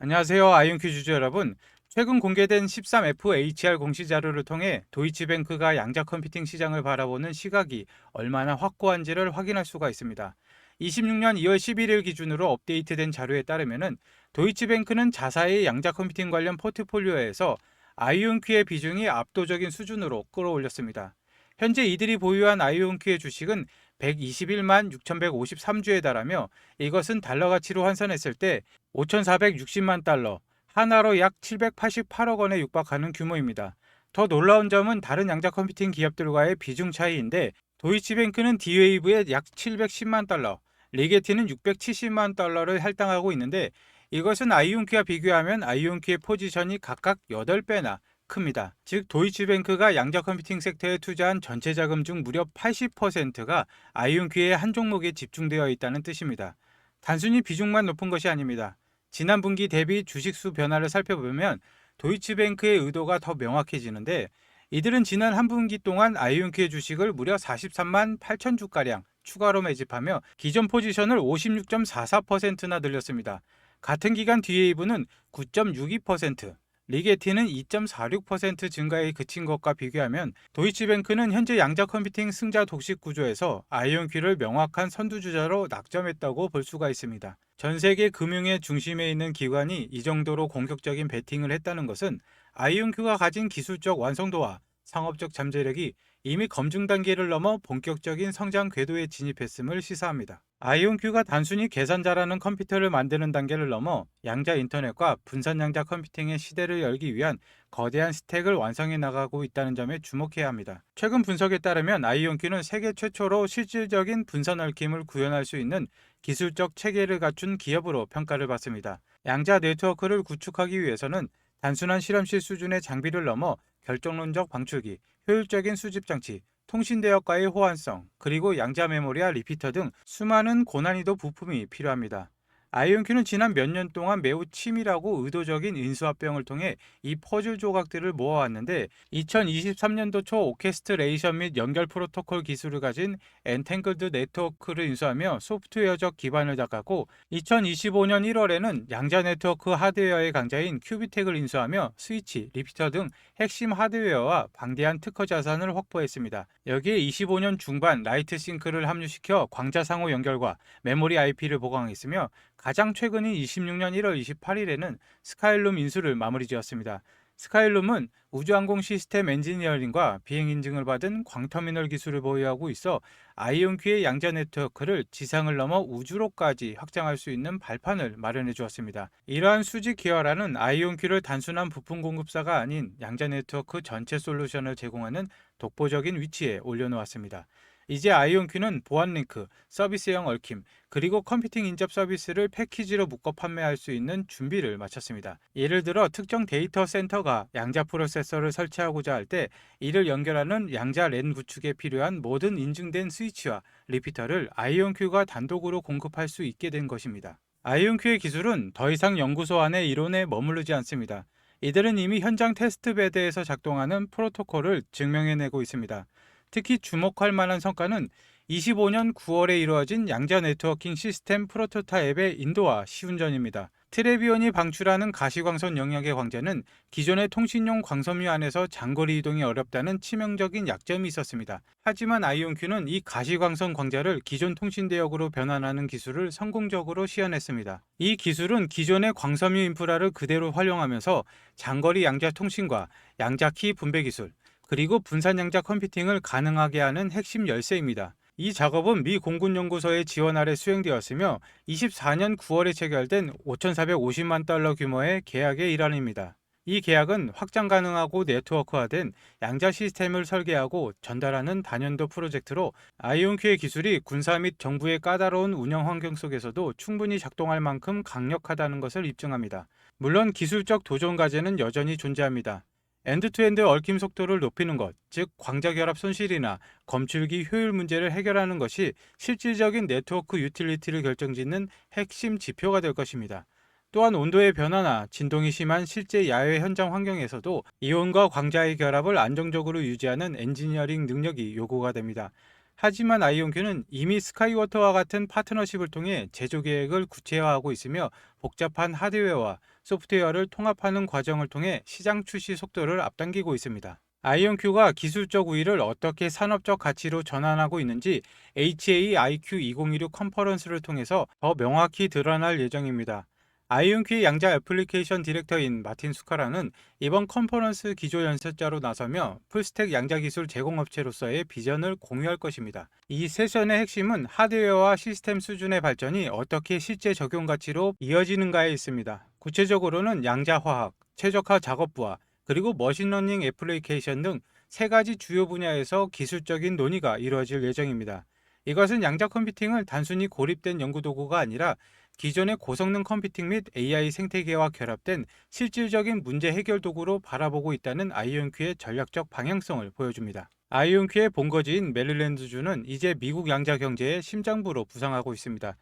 안녕하세요. 아이온큐 주주 여러분. 최근 공개된 13FHR 공시 자료를 통해 도이치뱅크가 양자 컴퓨팅 시장을 바라보는 시각이 얼마나 확고한지를 확인할 수가 있습니다. 26년 2월 11일 기준으로 업데이트된 자료에 따르면 도이치뱅크는 자사의 양자 컴퓨팅 관련 포트폴리오에서 아이온큐의 비중이 압도적인 수준으로 끌어올렸습니다. 현재 이들이 보유한 아이온큐의 주식은 121만 6,153주에 달하며 이것은 달러 가치로 환산했을 때 5,460만 달러, 하나로 약 788억 원에 육박하는 규모입니다. 더 놀라운 점은 다른 양자 컴퓨팅 기업들과의 비중 차이인데 도이치뱅크는 D웨이브에 약 710만 달러, 리게티는 670만 달러를 할당하고 있는데 이것은 아이온큐와 비교하면 아이온큐의 포지션이 각각 8배나 큽니다. 즉 도이치뱅크가 양자 컴퓨팅 섹터에 투자한 전체 자금 중 무려 80%가 아이온큐의 한 종목에 집중되어 있다는 뜻입니다. 단순히 비중만 높은 것이 아닙니다. 지난 분기 대비 주식수 변화를 살펴보면 도이치뱅크의 의도가 더 명확해지는데 이들은 지난 한 분기 동안 아이온큐의 주식을 무려 43만 8천 주가량 추가로 매집하며 기존 포지션을 56.44%나 늘렸습니다. 같은 기간 D웨이브는 9.62%, 리게티는 2.46% 증가에 그친 것과 비교하면 도이치뱅크는 현재 양자 컴퓨팅 승자 독식 구조에서 아이온큐를 명확한 선두주자로 낙점했다고 볼 수가 있습니다. 전 세계 금융의 중심에 있는 기관이 이 정도로 공격적인 베팅을 했다는 것은 아이온큐가 가진 기술적 완성도와 상업적 잠재력이 이미 검증 단계를 넘어 본격적인 성장 궤도에 진입했음을 시사합니다. 아이온큐가 단순히 계산자라는 컴퓨터를 만드는 단계를 넘어 양자 인터넷과 분산 양자 컴퓨팅의 시대를 열기 위한 거대한 스택을 완성해 나가고 있다는 점에 주목해야 합니다. 최근 분석에 따르면 아이온큐는 세계 최초로 실질적인 분산 얽힘을 구현할 수 있는 기술적 체계를 갖춘 기업으로 평가를 받습니다. 양자 네트워크를 구축하기 위해서는 단순한 실험실 수준의 장비를 넘어 결정론적 방출기, 효율적인 수집 장치, 통신 대역과의 호환성, 그리고 양자 메모리와 리피터 등 수많은 고난이도 부품이 필요합니다. 아이온큐는 지난 몇 년 동안 매우 치밀하고 의도적인 인수합병을 통해 이 퍼즐 조각들을 모아왔는데 2023년도 초 오케스트레이션 및 연결 프로토콜 기술을 가진 엔탱글드 네트워크를 인수하며 소프트웨어적 기반을 닦았고 2025년 1월에는 양자 네트워크 하드웨어의 강자인 큐비텍을 인수하며 스위치, 리피터 등 핵심 하드웨어와 방대한 특허 자산을 확보했습니다. 여기에 25년 중반 라이트싱크를 합류시켜 광자 상호 연결과 메모리 IP를 보강했으며 가장 최근인 26년 1월 28일에는 스카일룸 인수를 마무리 지었습니다. 스카일룸은 우주항공 시스템 엔지니어링과 비행 인증을 받은 광터미널 기술을 보유하고 있어 아이온큐의 양자 네트워크를 지상을 넘어 우주로까지 확장할 수 있는 발판을 마련해 주었습니다. 이러한 수직 기어라는 아이온큐를 단순한 부품 공급사가 아닌 양자 네트워크 전체 솔루션을 제공하는 독보적인 위치에 올려놓았습니다. 이제 아이온큐는 보안 링크, 서비스형 얽힘, 그리고 컴퓨팅 인접 서비스를 패키지로 묶어 판매할 수 있는 준비를 마쳤습니다. 예를 들어 특정 데이터 센터가 양자 프로세서를 설치하고자 할 때 이를 연결하는 양자 랜 구축에 필요한 모든 인증된 스위치와 리피터를 아이온큐가 단독으로 공급할 수 있게 된 것입니다. 아이온큐의 기술은 더 이상 연구소 안의 이론에 머무르지 않습니다. 이들은 이미 현장 테스트베드에서 작동하는 프로토콜을 증명해내고 있습니다. 특히 주목할 만한 성과는 25년 9월에 이루어진 양자 네트워킹 시스템 프로토타입의 인도화 시운전입니다. 트레비온이 방출하는 가시광선 영역의 광자는 기존의 통신용 광섬유 안에서 장거리 이동이 어렵다는 치명적인 약점이 있었습니다. 하지만 아이온큐는 이 가시광선 광자를 기존 통신 대역으로 변환하는 기술을 성공적으로 시연했습니다. 이 기술은 기존의 광섬유 인프라를 그대로 활용하면서 장거리 양자 통신과 양자 키 분배 기술, 그리고 분산 양자 컴퓨팅을 가능하게 하는 핵심 열쇠입니다. 이 작업은 미 공군연구소의 지원 아래 수행되었으며 24년 9월에 체결된 5,450만 달러 규모의 계약의 일환입니다. 이 계약은 확장 가능하고 네트워크화된 양자 시스템을 설계하고 전달하는 다년도 프로젝트로 아이온큐의 기술이 군사 및 정부의 까다로운 운영 환경 속에서도 충분히 작동할 만큼 강력하다는 것을 입증합니다. 물론 기술적 도전 과제는 여전히 존재합니다. 엔드투엔드 얽힘 속도를 높이는 것, 즉 광자 결합 손실이나 검출기 효율 문제를 해결하는 것이 실질적인 네트워크 유틸리티를 결정짓는 핵심 지표가 될 것입니다. 또한 온도의 변화나 진동이 심한 실제 야외 현장 환경에서도 이온과 광자의 결합을 안정적으로 유지하는 엔지니어링 능력이 요구가 됩니다. 하지만 아이온큐는 이미 스카이워터와 같은 파트너십을 통해 제조 계획을 구체화하고 있으며 복잡한 하드웨어와 소프트웨어를 통합하는 과정을 통해 시장 출시 속도를 앞당기고 있습니다. 아이온큐가 기술적 우위를 어떻게 산업적 가치로 전환하고 있는지 HAIQ2016 컨퍼런스를 통해서 더 명확히 드러날 예정입니다. 아이온큐의 양자 애플리케이션 디렉터인 마틴 수카라는 이번 컨퍼런스 기조 연설자로 나서며 풀스택 양자 기술 제공업체로서의 비전을 공유할 것입니다. 이 세션의 핵심은 하드웨어와 시스템 수준의 발전이 어떻게 실제 적용 가치로 이어지는가에 있습니다. 구체적으로는 양자화학, 최적화 작업부와 그리고 머신러닝 애플리케이션 등 세 가지 주요 분야에서 기술적인 논의가 이루어질 예정입니다. 이것은 양자 컴퓨팅을 단순히 고립된 연구 도구가 아니라 기존의 고성능 컴퓨팅 및 AI 생태계와 결합된 실질적인 문제 해결 도구로 바라보고 있다는 아이온큐의 전략적 방향성을 보여줍니다. 아이온큐의 본거지인 메릴랜드주는 이제 미국 양자 경제의 심장부로 부상하고 있습니다.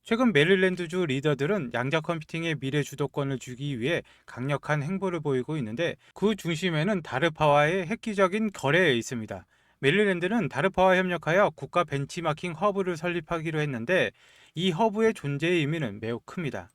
최근 메릴랜드주 리더들은 양자 컴퓨팅의 미래 주도권을 주기 위해 강력한 행보를 보이고 있는데 그 중심에는 다르파와의 획기적인 거래에 있습니다. 메릴랜드는 다르파와 협력하여 국가 벤치마킹 허브를 설립하기로 했는데 이 허브의 존재의 의미는 매우 큽니다.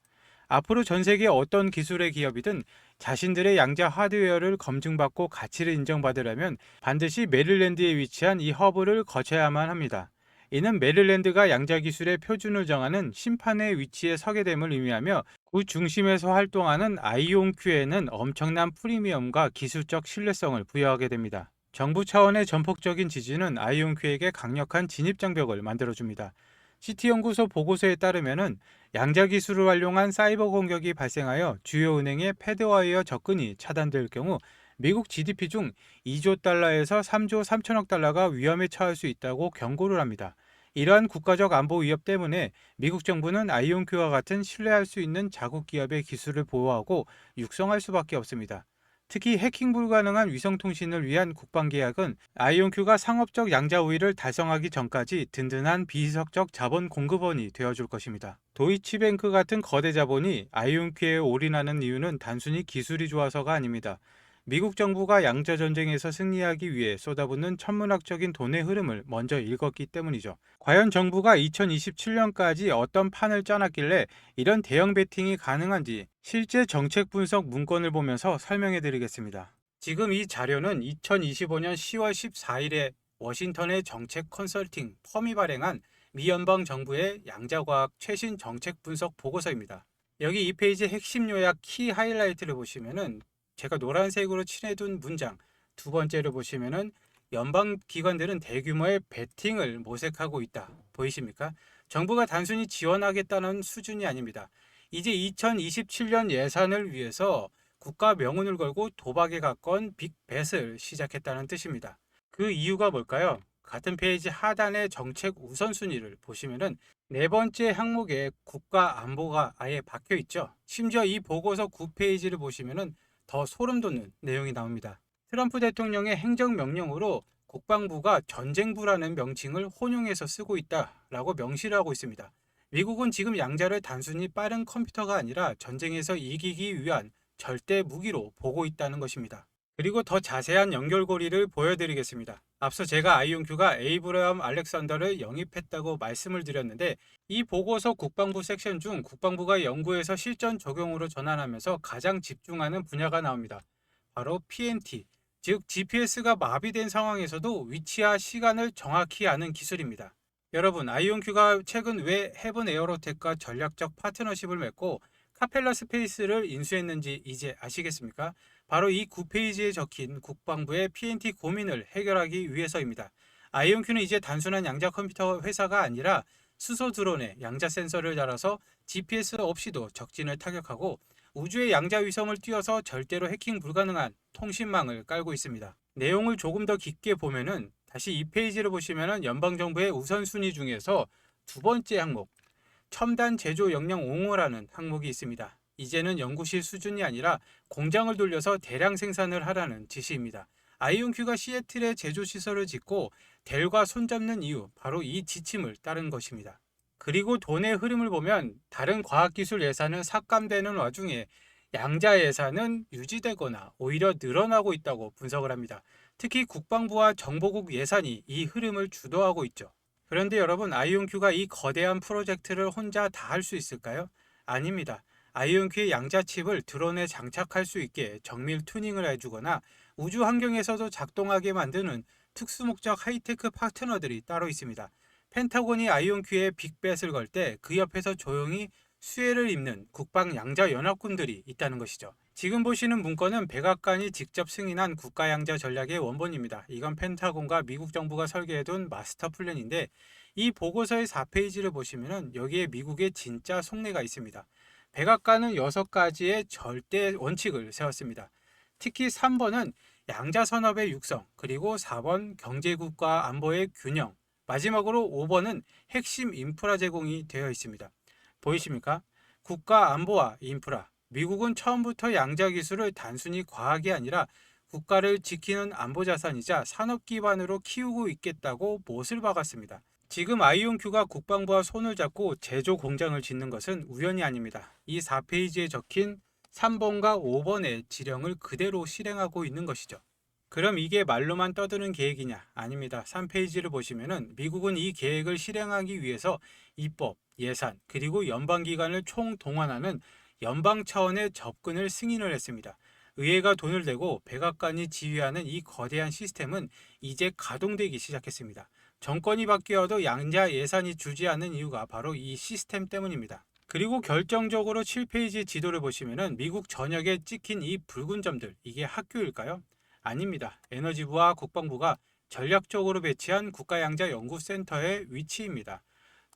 앞으로 전 세계 어떤 기술의 기업이든 자신들의 양자 하드웨어를 검증받고 가치를 인정받으려면 반드시 메릴랜드에 위치한 이 허브를 거쳐야만 합니다. 이는 메릴랜드가 양자 기술의 표준을 정하는 심판의 위치에 서게 됨을 의미하며 그 중심에서 활동하는 아이온큐에는 엄청난 프리미엄과 기술적 신뢰성을 부여하게 됩니다. 정부 차원의 전폭적인 지지는 아이온큐에게 강력한 진입장벽을 만들어줍니다. 시티연구소 보고서에 따르면 양자 기술을 활용한 사이버 공격이 발생하여 주요 은행의 패드와이어 접근이 차단될 경우 미국 GDP 중 2조 달러에서 3조 3천억 달러가 위험에 처할 수 있다고 경고를 합니다. 이러한 국가적 안보 위협 때문에 미국 정부는 아이온큐와 같은 신뢰할 수 있는 자국 기업의 기술을 보호하고 육성할 수밖에 없습니다. 특히 해킹 불가능한 위성통신을 위한 국방계약은 아이온큐가 상업적 양자 우위를 달성하기 전까지 든든한 비석적 자본 공급원이 되어줄 것입니다. 도이치뱅크 같은 거대 자본이 아이온큐에 올인하는 이유는 단순히 기술이 좋아서가 아닙니다. 미국 정부가 양자 전쟁에서 승리하기 위해 쏟아붓는 천문학적인 돈의 흐름을 먼저 읽었기 때문이죠. 과연 정부가 2027년까지 어떤 판을 짜놨길래 이런 대형 베팅이 가능한지 실제 정책 분석 문건을 보면서 설명해 드리겠습니다. 지금 이 자료는 2025년 10월 14일에 워싱턴의 정책 컨설팅 펌이 발행한 미 연방 정부의 양자과학 최신 정책 분석 보고서입니다. 여기 이 페이지 핵심 요약 키 하이라이트를 보시면은 제가 노란색으로 칠해둔 문장 두 번째로 보시면은 연방 기관들은 대규모의 베팅을 모색하고 있다. 보이십니까? 정부가 단순히 지원하겠다는 수준이 아닙니다. 이제 2027년 예산을 위해서 국가 명운을 걸고 도박에 가까운 빅벳을 시작했다는 뜻입니다. 그 이유가 뭘까요? 같은 페이지 하단의 정책 우선순위를 보시면은 네 번째 항목에 국가 안보가 아예 박혀 있죠. 심지어 이 보고서 9페이지를 보시면은 더 소름 돋는 내용이 나옵니다. 트럼프 대통령의 행정명령으로 국방부가 전쟁부라는 명칭을 혼용해서 쓰고 있다라고 명시를 하고 있습니다. 미국은 지금 양자를 단순히 빠른 컴퓨터가 아니라 전쟁에서 이기기 위한 절대 무기로 보고 있다는 것입니다. 그리고 더 자세한 연결고리를 보여드리겠습니다. 앞서 제가 아이온큐가 에이브러함 알렉산더를 영입했다고 말씀을 드렸는데 이 보고서 국방부 섹션 중 국방부가 연구에서 실전 적용으로 전환하면서 가장 집중하는 분야가 나옵니다. 바로 PNT, 즉 GPS가 마비된 상황에서도 위치와 시간을 정확히 아는 기술입니다. 여러분, 아이온큐가 최근 왜 헤븐 에어로텍과 전략적 파트너십을 맺고 카펠라 스페이스를 인수했는지 이제 아시겠습니까? 바로 이 9페이지에 적힌 국방부의 PNT 고민을 해결하기 위해서입니다. 아이온큐는 이제 단순한 양자 컴퓨터 회사가 아니라 수소 드론에 양자 센서를 달아서 GPS 없이도 적진을 타격하고 우주의 양자 위성을 띄워서 절대로 해킹 불가능한 통신망을 깔고 있습니다. 내용을 조금 더 깊게 보면은 다시 이 페이지를 보시면은 연방정부의 우선순위 중에서 두 번째 항목 첨단 제조 역량 옹호라는 항목이 있습니다. 이제는 연구실 수준이 아니라 공장을 돌려서 대량 생산을 하라는 지시입니다. 아이온큐가 시애틀에 제조시설을 짓고 델과 손잡는 이유 바로 이 지침을 따른 것입니다. 그리고 돈의 흐름을 보면 다른 과학기술 예산은 삭감되는 와중에 양자 예산은 유지되거나 오히려 늘어나고 있다고 분석을 합니다. 특히 국방부와 정보국 예산이 이 흐름을 주도하고 있죠. 그런데 여러분, 아이온큐가 이 거대한 프로젝트를 혼자 다 할 수 있을까요? 아닙니다. 아이온큐의 양자 칩을 드론에 장착할 수 있게 정밀 튜닝을 해주거나 우주 환경에서도 작동하게 만드는 특수목적 하이테크 파트너들이 따로 있습니다. 펜타곤이 아이온큐에 빅벳을 걸 때 그 옆에서 조용히 수혜를 입는 국방 양자 연합군들이 있다는 것이죠. 지금 보시는 문건은 백악관이 직접 승인한 국가양자 전략의 원본입니다. 이건 펜타곤과 미국 정부가 설계해둔 마스터 플랜인데 이 보고서의 4페이지를 보시면 여기에 미국의 진짜 속내가 있습니다. 백악관은 6가지의 절대 원칙을 세웠습니다. 특히 3번은 양자산업의 육성, 그리고 4번 경제국가 안보의 균형, 마지막으로 5번은 핵심 인프라 제공이 되어 있습니다. 보이십니까? 국가 안보와 인프라. 미국은 처음부터 양자 기술을 단순히 과학이 아니라 국가를 지키는 안보 자산이자 산업 기반으로 키우고 있겠다고 못을 박았습니다. 지금 아이온큐가 국방부와 손을 잡고 제조 공장을 짓는 것은 우연이 아닙니다. 이 4페이지에 적힌 3번과 5번의 지령을 그대로 실행하고 있는 것이죠. 그럼 이게 말로만 떠드는 계획이냐? 아닙니다. 3페이지를 보시면은 미국은 이 계획을 실행하기 위해서 입법, 예산, 그리고 연방기관을 총동원하는 연방 차원의 접근을 승인을 했습니다. 의회가 돈을 내고 백악관이 지휘하는 이 거대한 시스템은 이제 가동되기 시작했습니다. 정권이 바뀌어도 양자 예산이 주지 않는 이유가 바로 이 시스템 때문입니다. 그리고 결정적으로 7페이지 지도를 보시면은 미국 전역에 찍힌 이 붉은 점들, 이게 학교일까요? 아닙니다. 에너지부와 국방부가 전략적으로 배치한 국가양자연구센터의 위치입니다.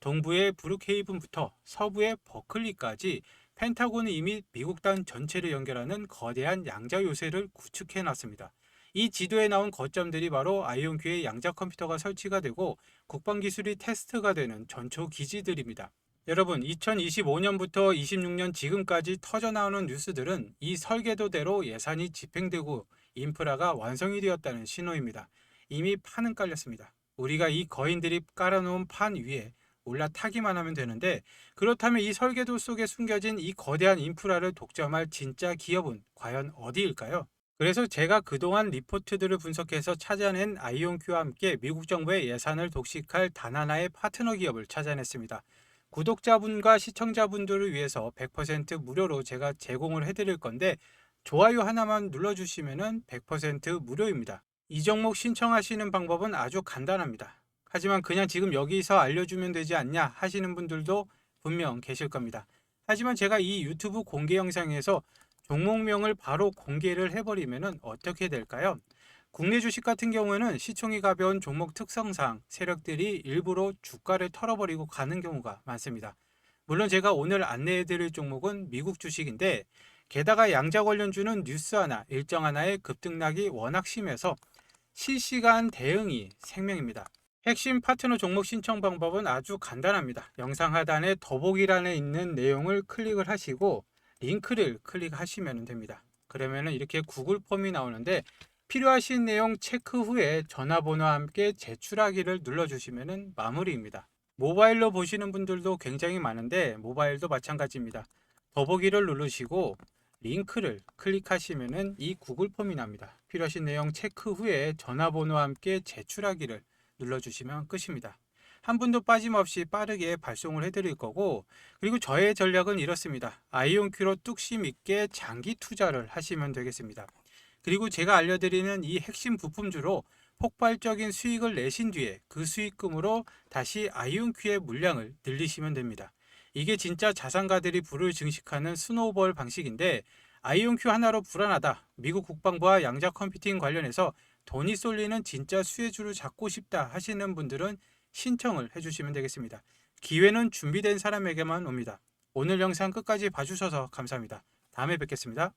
동부의 브룩헤이븐부터 서부의 버클리까지 펜타곤은 이미 미국단 전체를 연결하는 거대한 양자 요새를 구축해 놨습니다. 이 지도에 나온 거점들이 바로 아이온큐의 양자 컴퓨터가 설치가 되고 국방기술이 테스트가 되는 전초 기지들입니다. 여러분, 2025년부터 26년 지금까지 터져나오는 뉴스들은 이 설계도대로 예산이 집행되고 인프라가 완성이 되었다는 신호입니다. 이미 판은 깔렸습니다. 우리가 이 거인들이 깔아놓은 판 위에 올라타기만 하면 되는데, 그렇다면 이 설계도 속에 숨겨진 이 거대한 인프라를 독점할 진짜 기업은 과연 어디일까요? 그래서 제가 그동안 리포트들을 분석해서 찾아낸 아이온큐와 함께 미국 정부의 예산을 독식할 단 하나의 파트너 기업을 찾아냈습니다. 구독자분과 시청자분들을 위해서 100% 무료로 제가 제공을 해드릴 건데 좋아요 하나만 눌러주시면 100% 무료입니다. 이 종목 신청하시는 방법은 아주 간단합니다. 하지만 그냥 지금 여기서 알려주면 되지 않냐 하시는 분들도 분명 계실 겁니다. 하지만 제가 이 유튜브 공개 영상에서 종목명을 바로 공개를 해버리면 어떻게 될까요? 국내 주식 같은 경우에는 시총이 가벼운 종목 특성상 세력들이 일부러 주가를 털어버리고 가는 경우가 많습니다. 물론 제가 오늘 안내해드릴 종목은 미국 주식인데 게다가 양자 관련주는 뉴스 하나, 일정 하나의 급등락이 워낙 심해서 실시간 대응이 생명입니다. 핵심 파트너 종목 신청 방법은 아주 간단합니다. 영상 하단에 더보기란에 있는 내용을 클릭을 하시고 링크를 클릭하시면 됩니다. 그러면 이렇게 구글 폼이 나오는데 필요하신 내용 체크 후에 전화번호와 함께 제출하기를 눌러주시면 마무리입니다. 모바일로 보시는 분들도 굉장히 많은데 모바일도 마찬가지입니다. 더보기를 누르시고 링크를 클릭하시면 이 구글 폼이 납니다. 필요하신 내용 체크 후에 전화번호와 함께 제출하기를 눌러주시면 끝입니다. 한 분도 빠짐없이 빠르게 발송을 해드릴 거고, 그리고 저의 전략은 이렇습니다. 아이온큐로 뚝심 있게 장기 투자를 하시면 되겠습니다. 그리고 제가 알려드리는 이 핵심 부품주로 폭발적인 수익을 내신 뒤에 그 수익금으로 다시 아이온큐의 물량을 늘리시면 됩니다. 이게 진짜 자산가들이 부를 증식하는 스노우볼 방식인데 아이온큐 하나로 불안하다. 미국 국방부와 양자 컴퓨팅 관련해서 돈이 쏠리는 진짜 수혜주를 잡고 싶다 하시는 분들은 신청을 해주시면 되겠습니다. 기회는 준비된 사람에게만 옵니다. 오늘 영상 끝까지 봐주셔서 감사합니다. 다음에 뵙겠습니다.